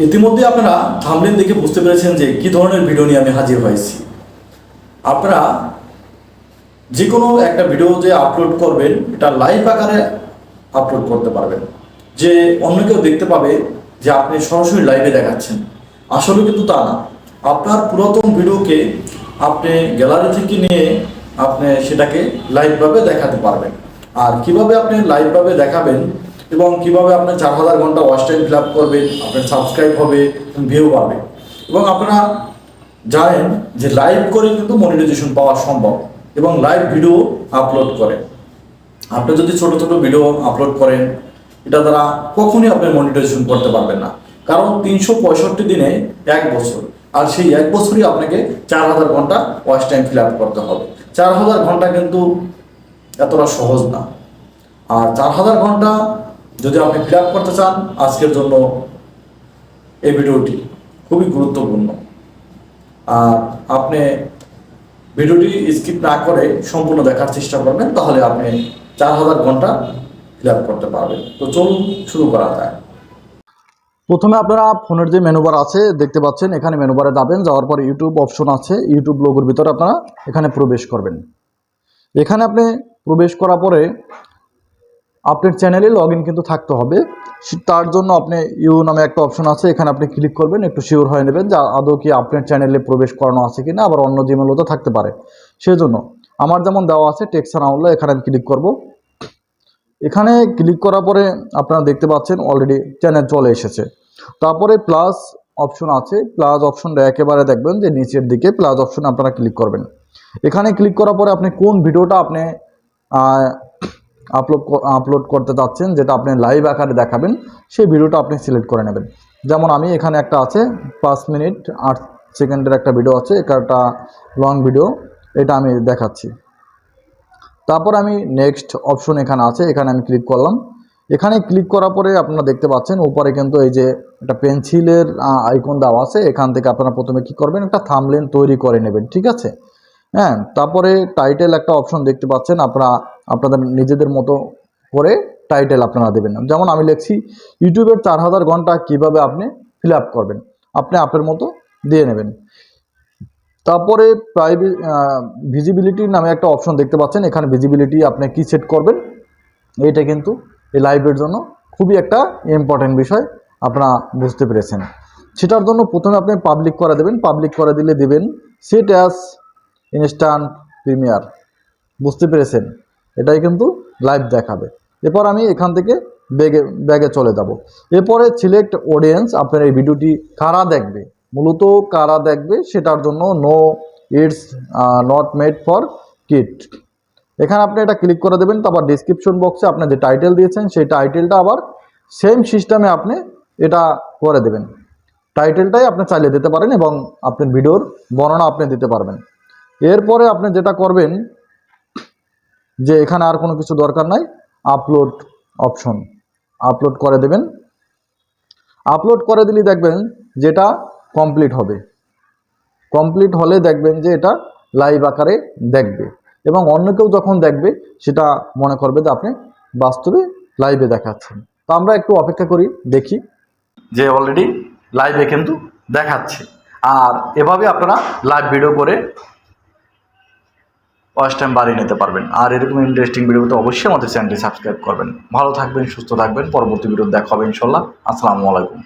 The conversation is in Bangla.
ইতিমধ্যে আপনারা থাম্বনেল দেখে বুঝতে পেরেছেন যে কী ধরনের ভিডিও নিয়ে আমি হাজির হয়েছি। আপনারা যে কোনো একটা ভিডিও যে আপলোড করবেন, এটা লাইভ আকারে আপলোড করতে পারবেন, যে অন্য কেউ দেখতে পাবে যে আপনি সরাসরি লাইভে দেখাচ্ছেন। আসলে কিন্তু তা না। আপনার পুরাতন ভিডিওকে আপনি গ্যালারি থেকে নিয়ে আপনি সেটাকে লাইভভাবে দেখাতে পারবেন। আর কিভাবে আপনি লাইভভাবে দেখাবেন এবং কিভাবে আপনি 4000 ঘন্টা ওয়াচ টাইম ফিল আপ করবেন, আপনার সাবস্ক্রাইব হবে, ভিউ পাবে। এবং আপনারা জানেন যে লাইভ করে কিন্তু মনিটাইজেশন পাওয়া সম্ভব এবং লাইভ ভিডিও আপলোড করে। আপনি যদি ছোট ছোট ভিডিও আপলোড করেন, এটা দ্বারা কখনই আপনি মনিটাইজেশন করতে পারবেন না, কারণ 365 দিনে 1 বছর, আর সেই 1 বছরই আপনাকে 4000 ঘন্টা ওয়াচ টাইম ফিল আপ করতে হবে। 4000 ঘন্টা কিন্তু এতটা সহজ না। আর 4000 ঘন্টা যদি আপনি ফিল আপ করতে চান, আজকের জন্য এই ভিডিওটি খুবই গুরুত্বপূর্ণ। আর আপনি ভিডিওটি স্কিপ না করে সম্পূর্ণ দেখার চেষ্টা করবেন, তাহলে আপনি 4000 ঘন্টা ফিল আপ করতে পারবেন। তো চলুন শুরু করা যায়। প্রথমে আপনারা ফোনের যে মেনু বার আছে দেখতে পাচ্ছেন, এখানে মেনু বারে যাবেন। যাওয়ার পর ইউটিউব অপশন আছে, ইউটিউব লোগোর ভিতরে আপনারা এখানে প্রবেশ করবেন। এখানে আপনি প্রবেশ করার পরে আপনার চ্যানেলে লগ ইন কিন্তু থাকতে হবে। তার জন্য আপনি ইউ নামে একটা অপশন আছে, এখানে আপনি ক্লিক করবেন। একটু শিওর হয়ে নেবেন যে আদৌ কি আপনার চ্যানেলে প্রবেশ করানো আছে কিনা, আবার অন্য জিমেলও তো থাকতে পারে। সেই জন্য আমার যেমন দেওয়া আছে টেক্সান আউটলা, এখানে আমি ক্লিক করব। এখানে ক্লিক করার পরে আপনারা দেখতে পাচ্ছেন অলরেডি চ্যানেল চলে এসেছে। তারপরে প্লাস অপশন আছে, প্লাস অপশনটা একেবারে দেখবেন যে নিচের দিকে প্লাস অপশন আপনারা ক্লিক করবেন। এখানে ক্লিক করার পরে আপনি কোন ভিডিওটা আপনি আপলোড করতে যাচ্ছেন, যেটা আপনি লাইভ আকারে দেখাবেন, সেই ভিডিওটা আপনি সিলেক্ট করে নেবেন। যেমন আমি এখানে একটা আছে 5 মিনিট 8 সেকেন্ডের একটা ভিডিও আছে, একটা লং ভিডিও, এটা আমি দেখাচ্ছি। তারপর আমি নেক্সট অপশন এখানে আছে, এখানে আমি ক্লিক করলাম। এখানে ক্লিক করার পরে আপনারা দেখতে পাচ্ছেন উপরে কিন্তু এই যে একটা পেন্সিলের আইকন দেওয়া আছে। এখান থেকে আপনারা প্রথমে কি করবেন, একটা থাম্বনেল তৈরি করে নেবেন, ঠিক আছে। হ্যাঁ, তারপরে টাইটেল একটা অপশন দেখতে পাচ্ছেন, আপনারা আপনাদের নিজেদের মতো করে টাইটেল আপনারা দেবেন। যেমন আমি লিখছি ইউটিউবের 4000 ঘন্টা কিভাবে আপনি ফিল আপ করবেন, আপনি আপনার মতো দিয়ে নেবেন। তারপরে ভিজিবিলিটি নামে একটা অপশন দেখতে পাচ্ছেন, এখানে ভিজিবিলিটি আপনি কি সেট করবেন, এইটা কিন্তু এই লাইভের জন্য খুবই একটা ইম্পর্টেন্ট বিষয়, আপনারা বুঝতে পেরেছেন। সেটার জন্য প্রথমে আপনি পাবলিক করে দেবেন। পাবলিক করে দিলে দিবেন সেট অ্যাজ ইনস্ট্যান্ট প্রিমিয়ার, বুঝতে পেরেছেন, এটাই কিন্তু লাইভ দেখাবে। এরপর আমি এখান থেকে ব্যাগে চলে যাব। এরপরে সিলেক্ট অডিয়েন্স, আপনার এই ভিডিওটি কারা দেখবে, মূলত কারা দেখবে সেটার জন্য no it's not made for kid, এখানে আপনি এটা ক্লিক করে দেবেন। তারপর ডিসক্রিপশন বক্সে আপনি যে টাইটেল দিয়েছেন সেই টাইটেলটা আবার সেম সিস্টেমে আপনি এটা করে দেবেন। টাইটেলটাই আপনি চাইলে দিতে পারেন এবং আপনার ভিডিওর বর্ণনা আপনি দিতে পারবেন। এরপরে আপনি যেটা করবেন যে এখানে আর কোনো কিছু দরকার নাই, আপলোড অপশন আপলোড করে দেবেন। আপলোড করে দিলে দেখবেন যেটা কমপ্লিট হবে। কমপ্লিট হলে দেখবেন যে এটা লাইভ আকারে দেখবে এবং অন্য কেউ যখন দেখবে সেটা মনে করবে যে আপনি বাস্তবে লাইভে দেখাচ্ছেন। তো আমরা একটু অপেক্ষা করি, দেখি যে অলরেডি লাইভে কিন্তু দেখাচ্ছে। আর এভাবে আপনারা লাইভ ভিডিও করে ওয়াচ টাইম বাড়িয়ে নিতে পারবেন। আর এরকম ইন্টারেস্টিং ভিডিওতে অবশ্যই আমাদের চ্যানেলটি সাবস্ক্রাইব করবেন। ভালো থাকবেন, সুস্থ থাকবেন। পরবর্তী ভিডিও দেখা হবে ইনশাল্লাহ। আসসালামু আলাইকুম।